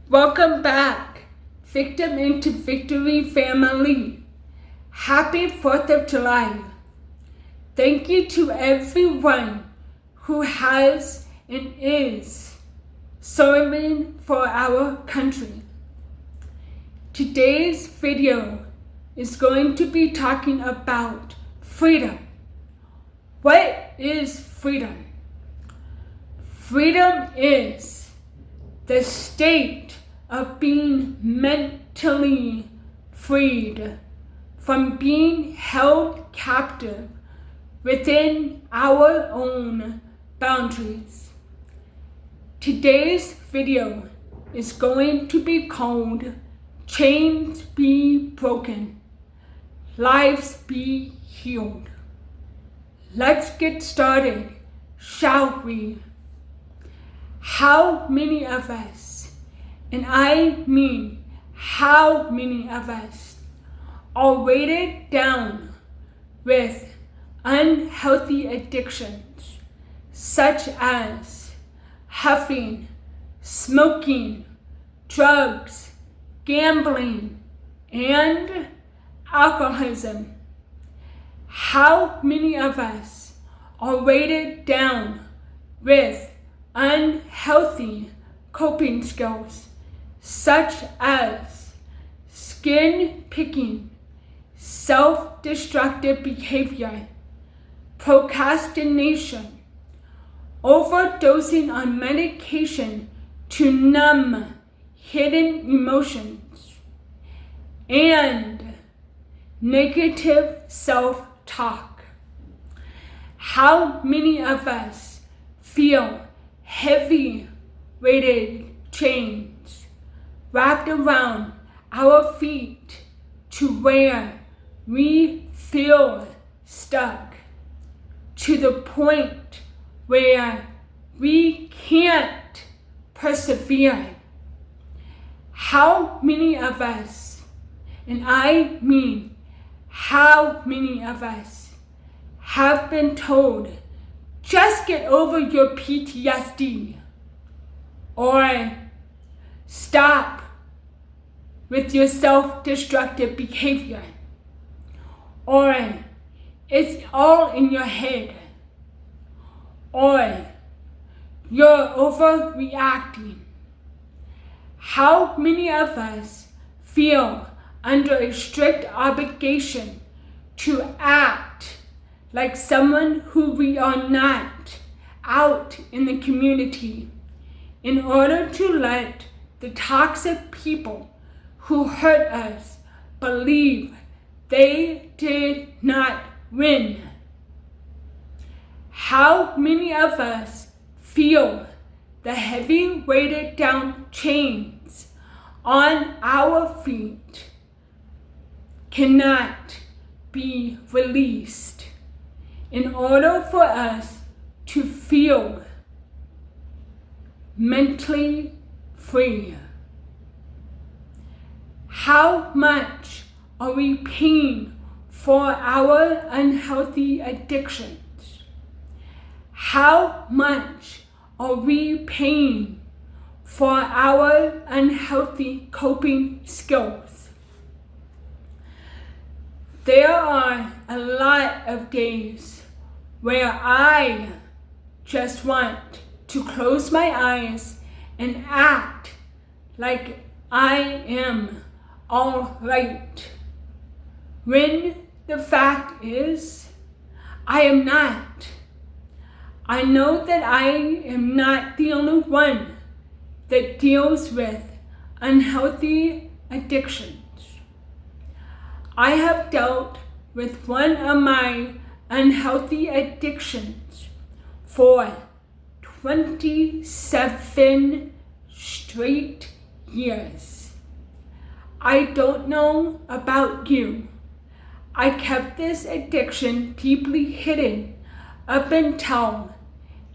Welcome back, Victim into Victory family. Happy 4th of July. Thank you to everyone who has and is serving for our country. Today's video is going to be talking about freedom. What is freedom? Freedom is the state of being mentally freed from being held captive within our own boundaries. Today's video is going to be called Chains Be Broken, Lives Be Healed. Let's get started, shall we? How many of us, and I mean how many of us, are weighted down with unhealthy addictions such as huffing, smoking, drugs, gambling, and alcoholism? How many of us are weighted down with unhealthy coping skills such as skin picking, self-destructive behavior, procrastination, overdosing on medication to numb hidden emotions, and negative self-talk? How many of us feel heavy weighted chains wrapped around our feet to where we feel stuck to the point where we can't persevere? How many of us, and I mean how many of us, have been told, just get over your PTSD, or stop with your self-destructive behavior, or it's all in your head, or you're overreacting? How many of us feel under a strict obligation to act like someone who we are not out in the community in order to let the toxic people who hurt us believe they did not win? How many of us feel the heavy weighted down chains on our feet cannot be released in order for us to feel mentally free? How much are we paying for our unhealthy addictions? How much are we paying for our unhealthy coping skills? There are a lot of days where I just want to close my eyes and act like I am all right, when the fact is I am not. I know that I am not the only one that deals with unhealthy addictions. I have dealt with one of my unhealthy addictions for 27 straight years. I don't know about you. I kept this addiction deeply hidden up until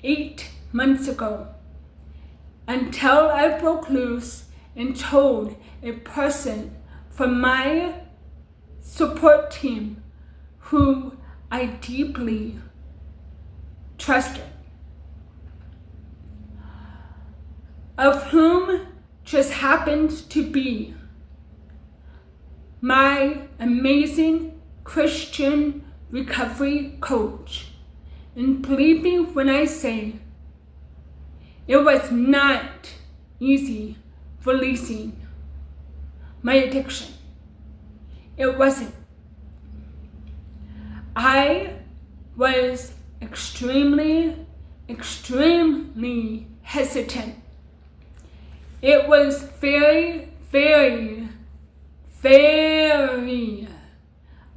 8 months ago, until I broke loose and told a person from my support team who I deeply trusted, of whom just happens to be my amazing Christian recovery coach. And believe me when I say it was not easy releasing my addiction. It wasn't. I was extremely hesitant. It was very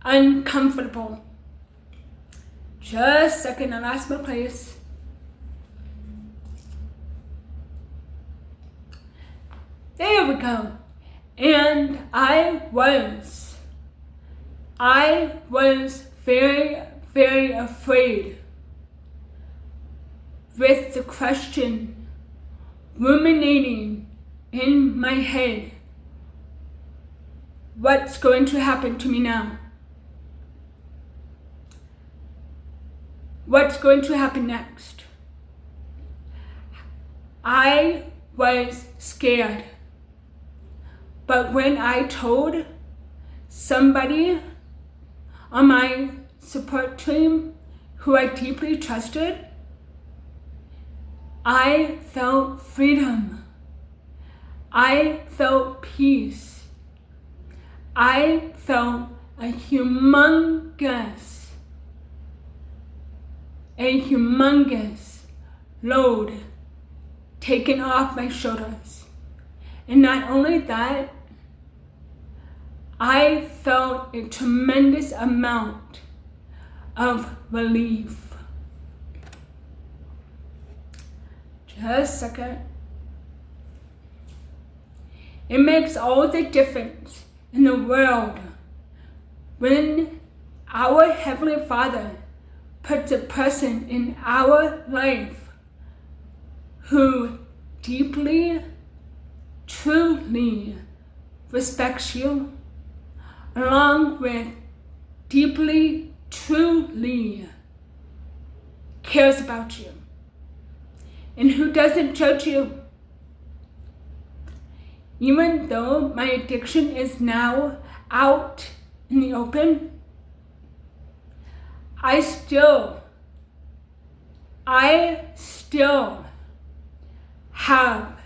uncomfortable. Just a second, I lost my place. There we go. And I was very afraid with the question ruminating in my head. What's going to happen to me now? What's going to happen next? I was scared. But when I told somebody on my support team who I deeply trusted, I felt freedom. I felt peace. I felt a humongous load taken off my shoulders. And not only that, I felt a tremendous amount of relief. Just a second. It makes all the difference in the world when our Heavenly Father puts a person in our life who deeply, truly respects you, along with deeply, truly cares about you, and who doesn't judge you. Even though my addiction is now out in the open, I still have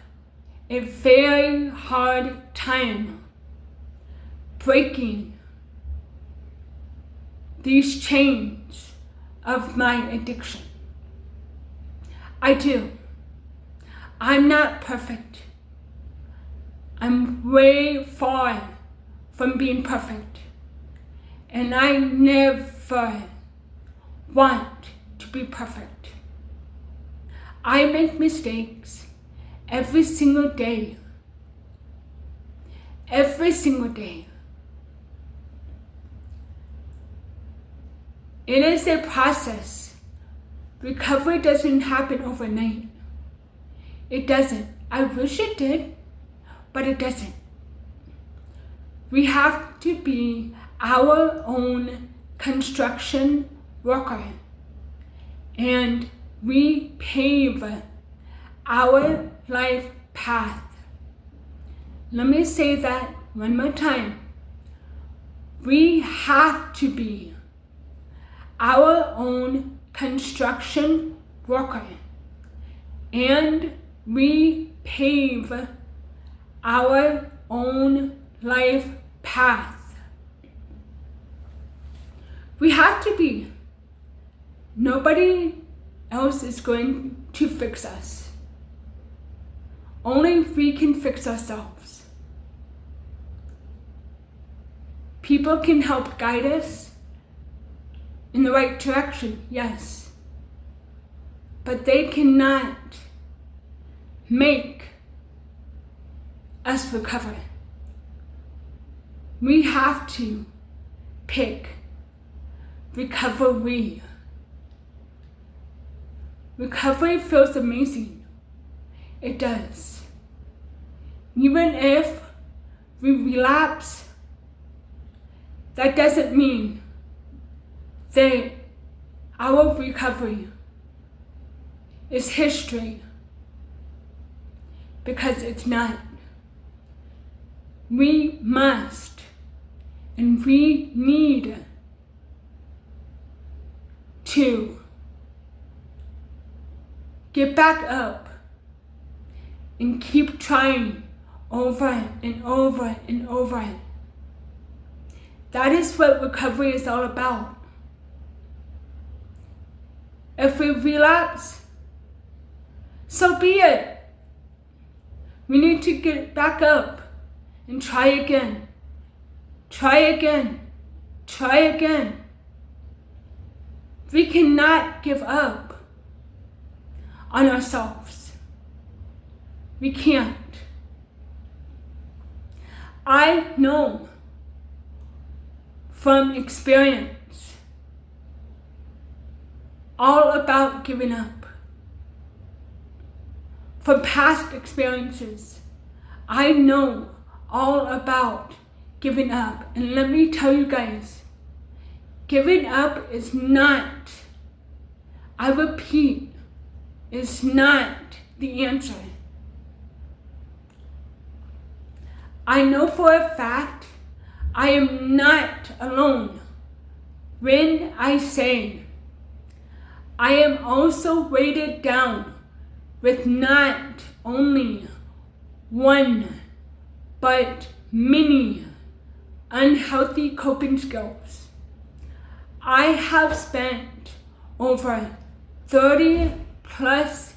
a very hard time breaking these chains of my addiction. I do. I'm not perfect. I'm way far from being perfect. And I never want to be perfect. I make mistakes every single day. Every single day. It is a process. Recovery doesn't happen overnight. It doesn't. I wish it did, but it doesn't. We have to be our own construction worker, and we pave our life path. Let me say that one more time. We have to be our own construction worker, and we pave our own life path. We have to be. Nobody else is going to fix us. Only we can fix ourselves. People can help guide us in the right direction, yes. But they cannot make us recover. We have to pick recovery. Recovery feels amazing. It does. Even if we relapse, that doesn't mean that our recovery is history, because it's not. we must and we need to get back up and keep trying over and over and over. That is what recovery is all about. If we relapse, so be it. We need to get back up and try again. Try again. Try again. We cannot give up on ourselves. We can't. I know from experience all about giving up. From past experiences, I know all about giving up. And let me tell you guys, giving up is not, I repeat, is not the answer. I know for a fact I am not alone when I say I am also weighted down with not only one, but many unhealthy coping skills. I have spent over 30 plus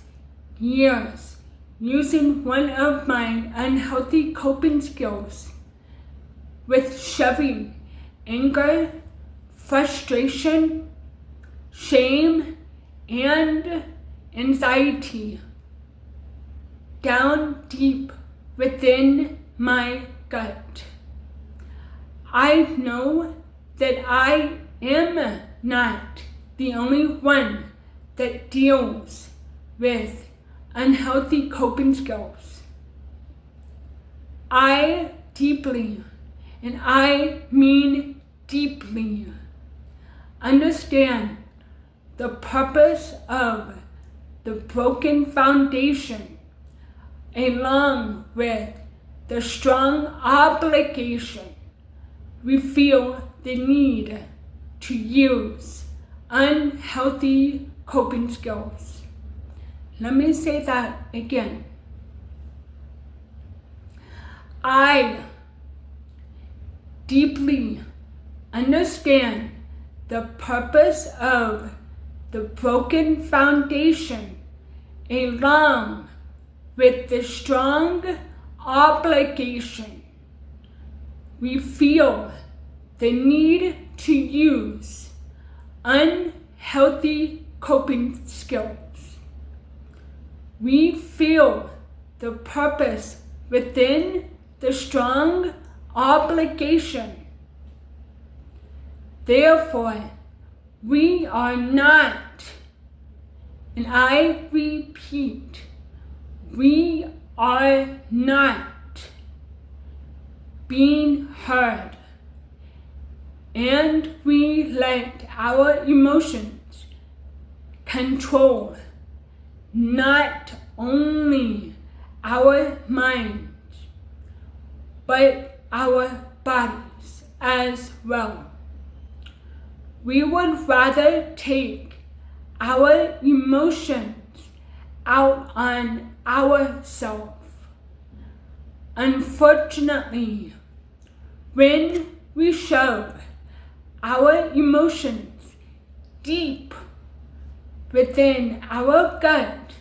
years using one of my unhealthy coping skills with shoving anger, frustration, shame, and anxiety down deep within my gut. I know that I am not the only one that deals with unhealthy coping skills. I deeply, and I mean deeply, understand the purpose of the broken foundation, along with the strong obligation we feel the need to use unhealthy coping skills. Let me say that again. I deeply understand the purpose of the broken foundation, along with the strong obligation we feel the need to use unhealthy coping skills. We feel the purpose within the strong obligation. Therefore, we are not, and I repeat, we are not being heard, and we let our emotions control not only our minds, but our bodies as well. We would rather take our emotions out on ourselves. Unfortunately, when we shove our emotions deep within our gut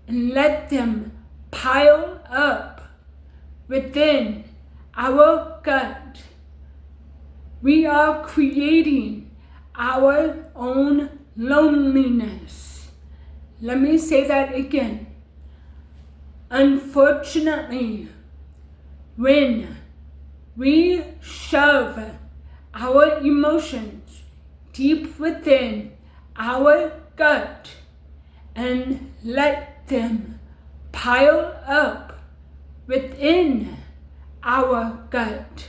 and let them pile up within our gut, we are creating our own loneliness. Let me say that again. Unfortunately, when we shove our emotions deep within our gut and let them pile up within our gut,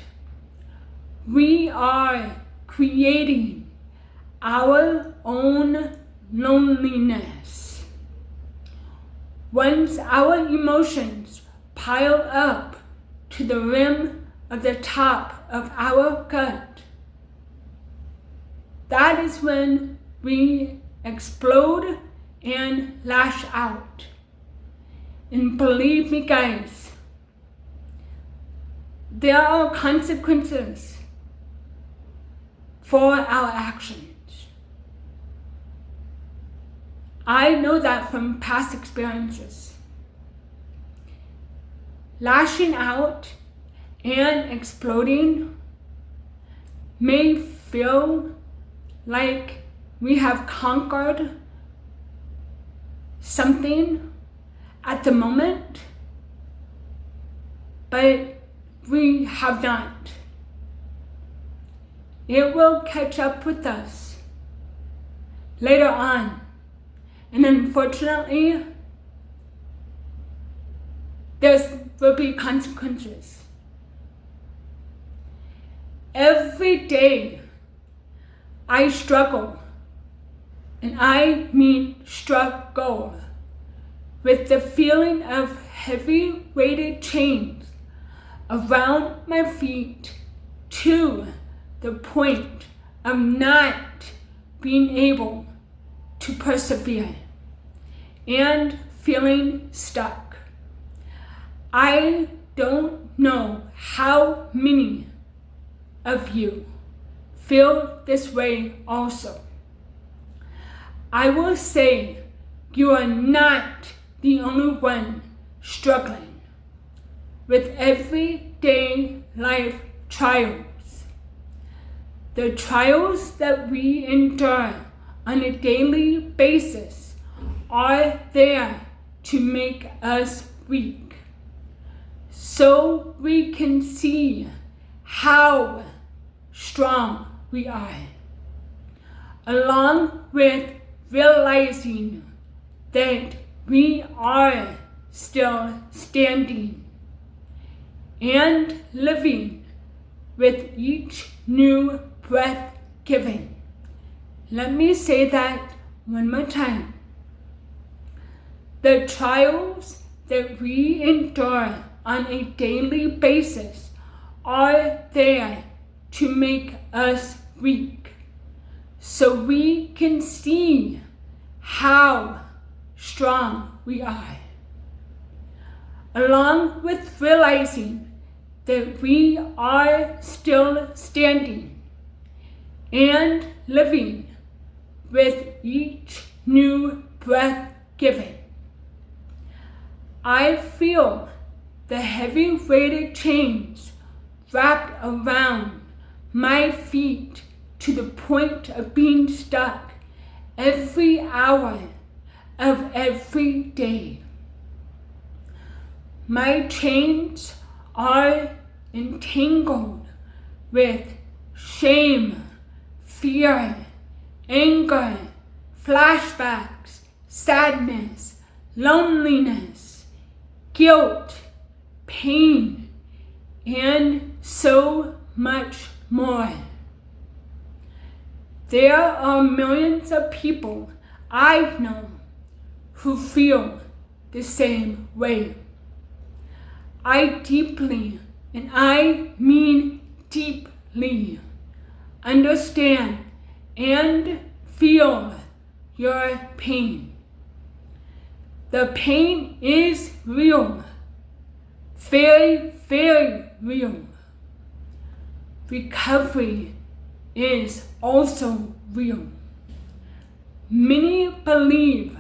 we are creating our own loneliness. Once our emotions pile up to the rim of the top of our gut, that is when we explode and lash out. And believe me, guys, there are consequences for our actions. I know that from past experiences. Lashing out and exploding may feel like we have conquered something at the moment, but we have not. It will catch up with us later on, and unfortunately, there will be consequences. Every day I struggle, and I mean struggle, with the feeling of heavy weighted chains around my feet to the point of not being able to persevere and feeling stuck. I don't know how many of you feel this way also. I will say you are not the only one struggling with everyday life trials. The trials that we endure on a daily basis are there to make us weak, so we can see how strong we are, along with realizing that we are still standing and living with each new breath given. Let me say that one more time. The trials that we endure on a daily basis are there to make us weak, so we can see how strong we are, along with realizing that we are still standing and living with each new breath given. I feel the heavy weighted chains wrapped around my feet to the point of being stuck every hour of every day. My chains are entangled with shame, fear, anger, flashbacks, sadness, loneliness, guilt, pain, and so much more. There are millions of people I know who feel the same way. I deeply, and I mean deeply, understand and feel your pain. The pain is real, very, very real. Recovery is also real. Many believe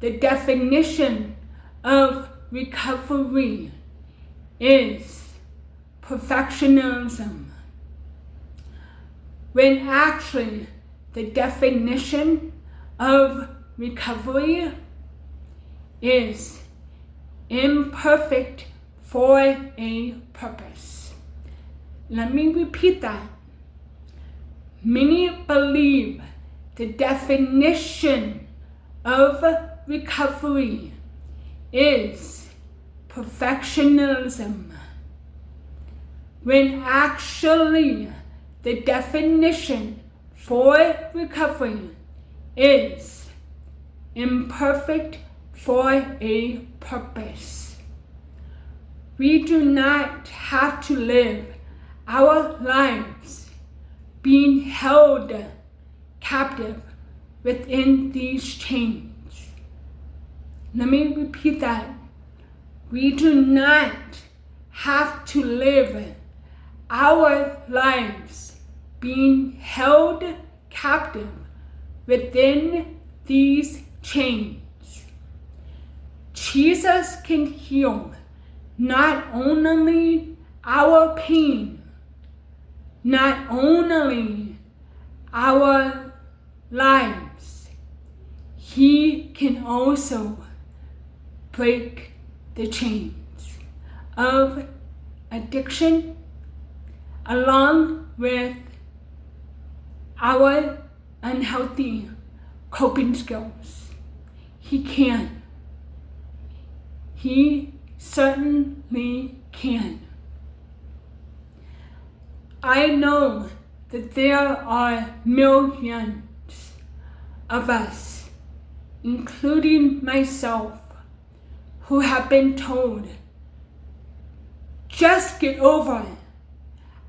the definition of recovery is perfectionism, when actually the definition of recovery is imperfect for a purpose. Let me repeat that. Many believe the definition of recovery is perfectionism, when actually the definition for recovery is imperfect for a purpose. We do not have to live our lives being held captive within these chains. Let me repeat that. We do not have to live our lives being held captive within these chains. Jesus can heal not only our pain, not only our lives, He can also break the chains of addiction along with our unhealthy coping skills. He can. He certainly can. I know that there are millions of us, including myself, who have been told, just get over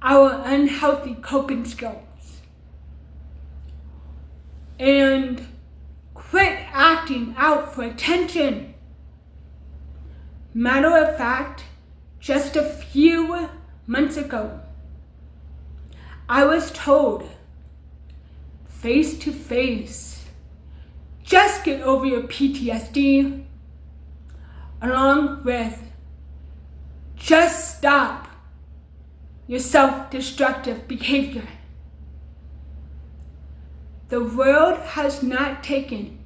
our unhealthy coping skills and quit acting out for attention. Matter of fact, just a few months ago, I was told face to face, just get over your PTSD, along with just stop your self-destructive behavior. The world has not taken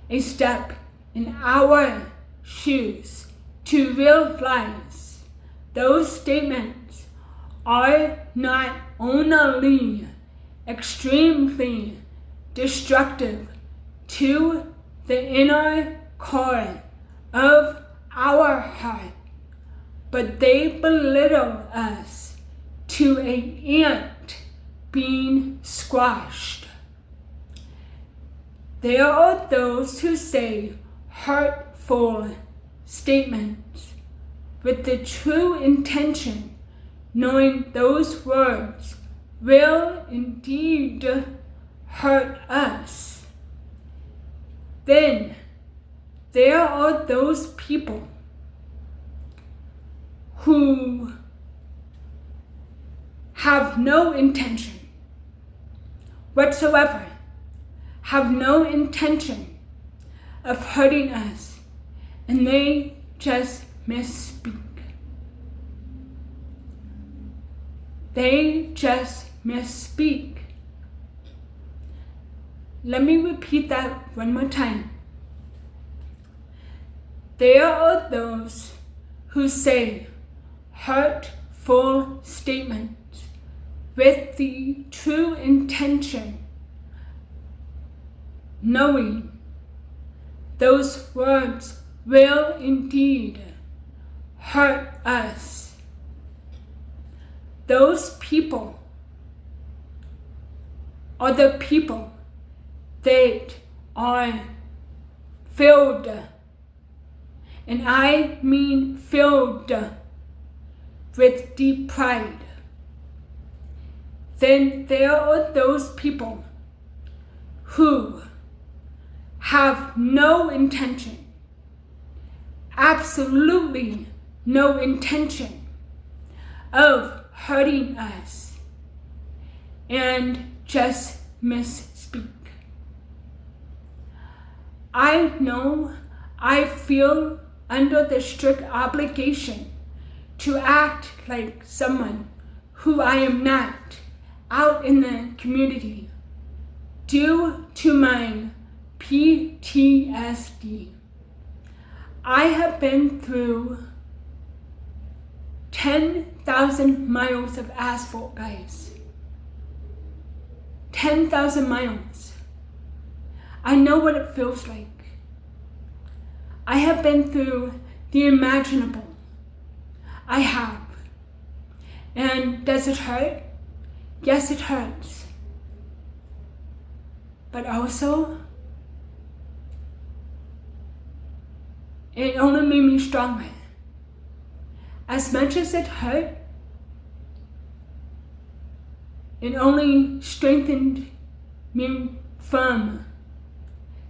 a step in our shoes to realize those statements are not only extremely destructive to the inner core of our heart, but they belittle us to an ant being squashed. There are those who say hurtful statements with the true intention, knowing those words will indeed hurt us. Then there are those people who have no intention whatsoever, have no intention of hurting us, and they just misspeak. They just misspeak. Let me repeat that one more time. There are those who say hurtful statements with the true intention, knowing those words will indeed hurt us. Those people are the people that are filled, and I mean filled, with deep pride. Then there are those people who have no intention, absolutely no intention of hurting us, and just misspeak. I know I feel under the strict obligation to act like someone who I am not out in the community due to my PTSD. I have been through 10,000 miles of asphalt, guys. 10,000 miles. I know what it feels like. I have been through the imaginable. I have. And does it hurt? Yes, it hurts. But also, it only made me stronger. As much as it hurt, it only strengthened me from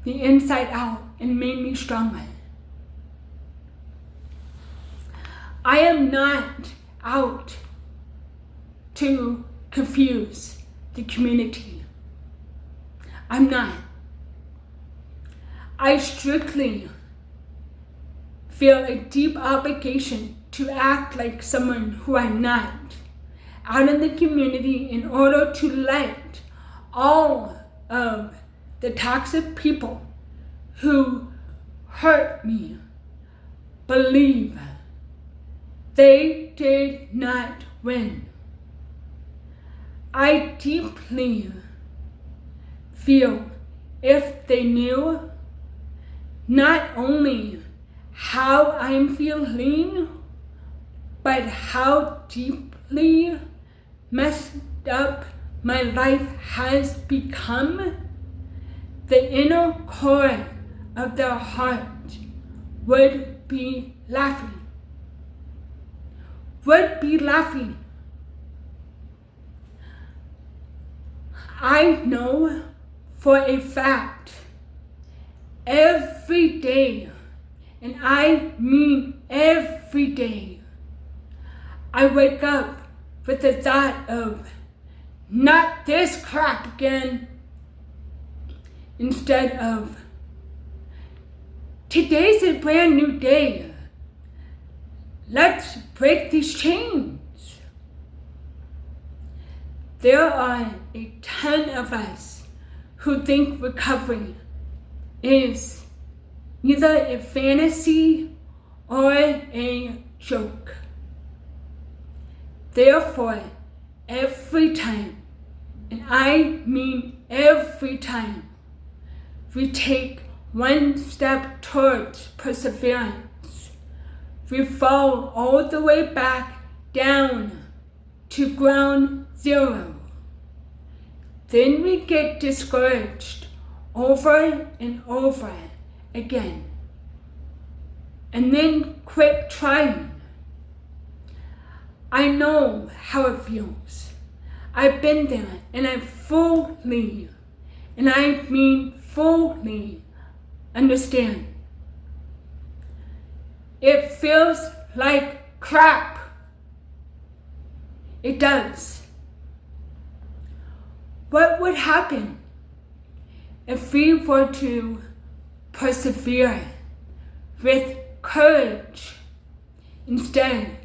the inside out and made me stronger. I am not out to confuse the community. I'm not. I strictly feel a deep obligation to act like someone who I'm not out in the community in order to let all of the toxic people who hurt me believe they did not win. I deeply feel if they knew not only how I'm feeling, but how deeply messed up my life has become, the inner core of their heart would be laughing. I know for a fact every day, and I mean every day, I wake up with the thought of not this crap again, instead of today's a brand new day. Let's break these chains. There are a ton of us who think recovery is either a fantasy or a joke. Therefore, every time, and I mean every time, we take one step towards perseverance, we fall all the way back down to ground zero. Then we get discouraged over and over again, and then quit trying. I know how it feels. I've been there, and I fully, and I mean fully, understand. It feels like crap. It does. What would happen if we were to persevere with courage instead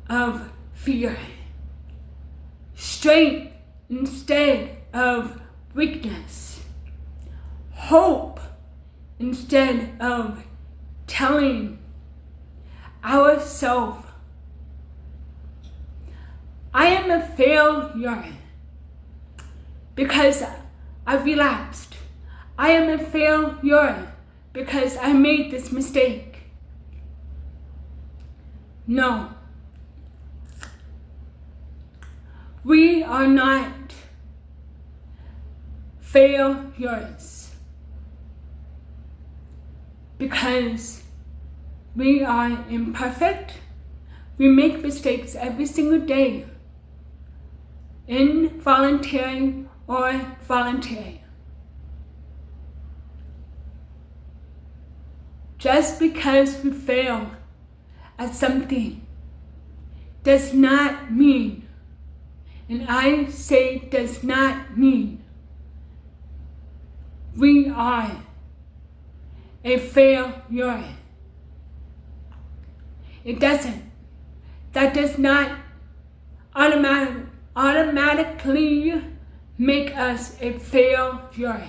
of fear, strength instead of weakness, hope instead of telling ourselves, I am a failure because I relapsed. I am a failure because I made this mistake. No. We are not failures because we are imperfect. We make mistakes every single day, involuntary or voluntary. Just because we fail at something does not mean, and I say does not mean, we are a failure. It doesn't. That does not automatically make us a failure.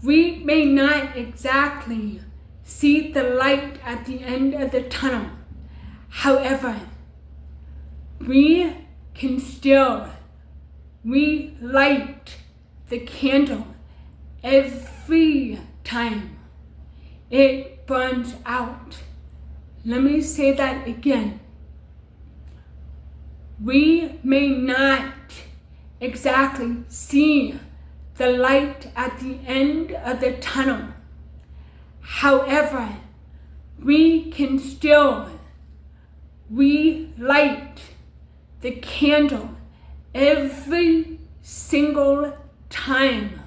We may not exactly see the light at the end of the tunnel. However, we can still relight the candle every time it burns out. Let me say that again. We may not exactly see the light at the end of the tunnel. However, we can still relight the candle every single time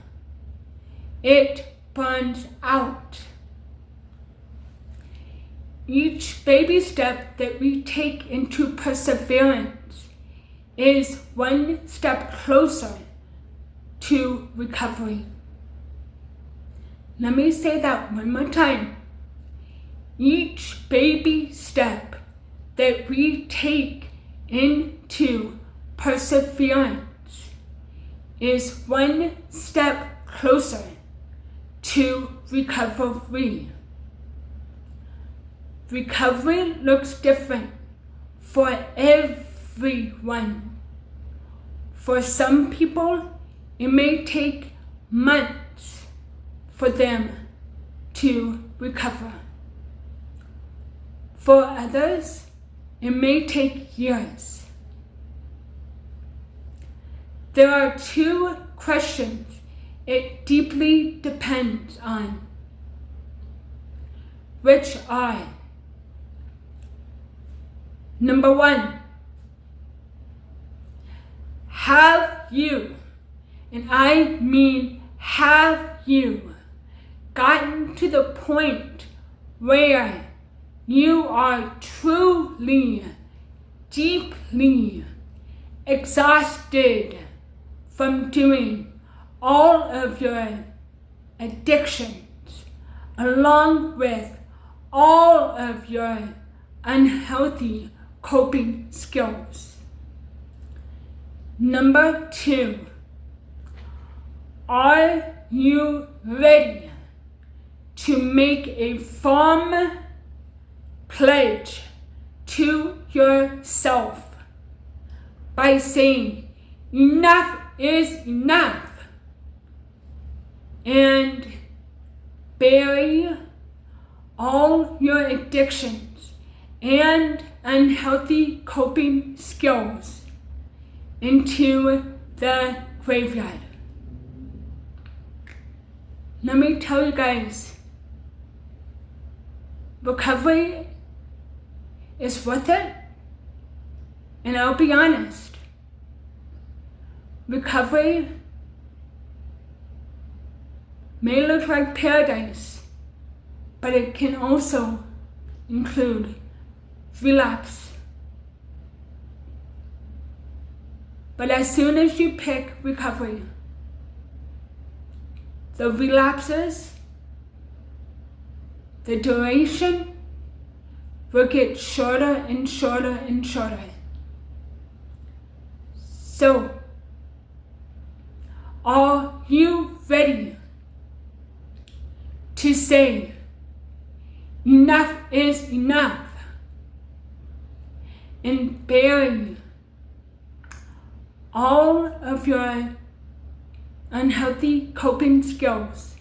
it burns out. Each baby step that we take into perseverance is one step closer to recovery. Let me say that one more time. Each baby step that we take into perseverance is one step closer to recovery. Recovery looks different for everyone. For some people, it may take months for them to recover. For others, it may take years. There are two questions it deeply depends on, which are: number one, have you, and I mean have you, gotten to the point where you are truly, deeply exhausted from doing all of your addictions, along with all of your unhealthy coping skills? Number two, are you ready to make a firm pledge to yourself by saying enough is enough and bury all your addictions and unhealthy coping skills into the graveyard? Let me tell you guys, recovery is worth it, and I'll be honest, recovery may look like paradise, but it can also include relapse. But as soon as you pick recovery, the relapses, the duration will get shorter and shorter and shorter. So, are you ready to say enough is enough and bury all of your unhealthy coping skills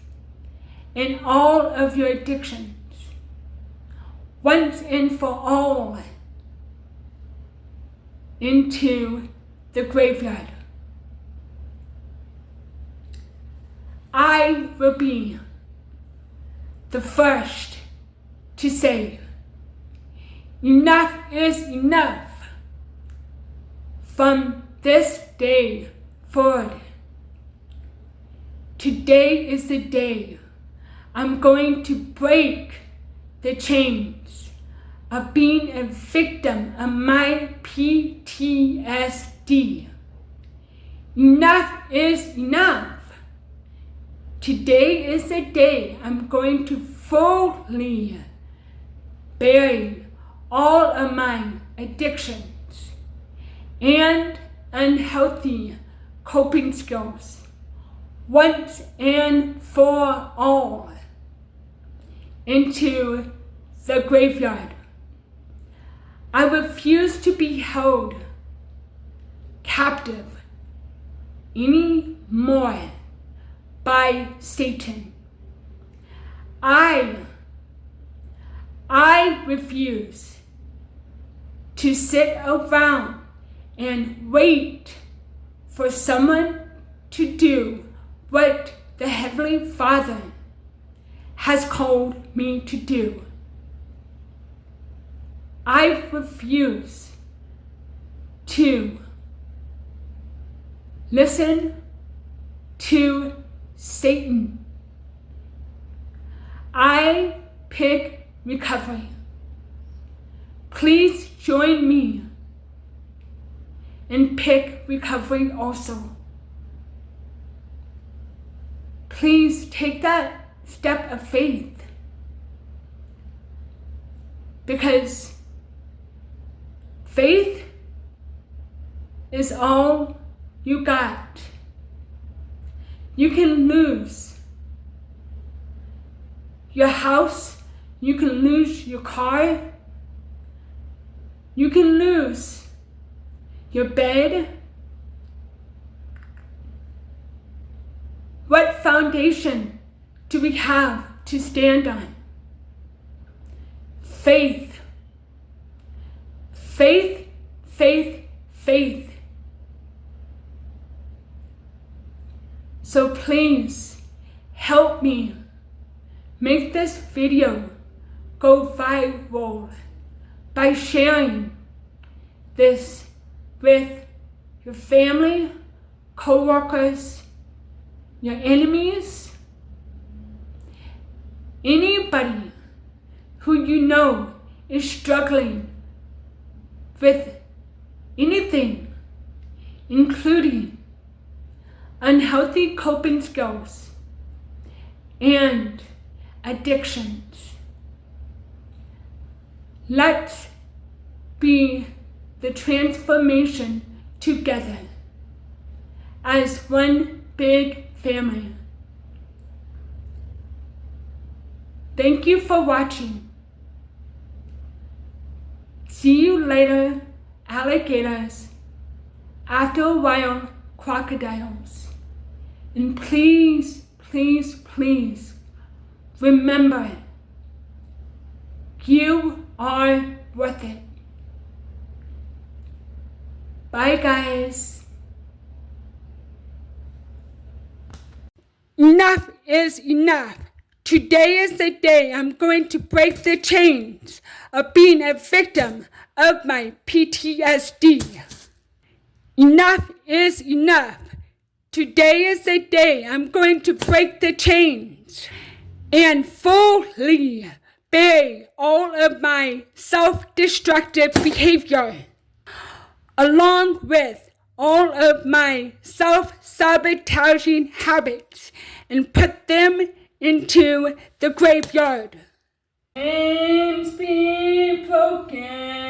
and all of your addictions once and for all into the graveyard? I will be the first to say enough is enough from this day forward. Today is the day I'm going to break the chains of being a victim of my PTSD. Enough is enough. Today is the day I'm going to fully bury all of my addictions and unhealthy coping skills once and for all into the graveyard. I refuse to be held captive anymore by Satan. I refuse to sit around and wait for someone to do what the Heavenly Father has called me to do. I refuse to listen to Satan. I pick recovery. Please join me and pick recovery also. Please take that step of faith, because faith is all you got. You can lose your house, you can lose your car, you can lose your bed. What foundation do we have to stand on? Faith. Faith, faith, faith. So please help me make this video go viral by sharing this with your family, co-workers, your enemies, anybody who you know is struggling with anything, including unhealthy coping skills and addictions. Let's be the transformation together as one big family. Thank you for watching. See you later, alligators. After a while, crocodiles. And please, please, please remember, you are worth it. Bye, guys. Enough is enough. Today is the day I'm going to break the chains of being a victim of my PTSD. Enough is enough. Today is the day I'm going to break the chains and fully bury all of my self-destructive behavior, along with all of my self-sabotaging habits, and put them into the graveyard. Chains be broken.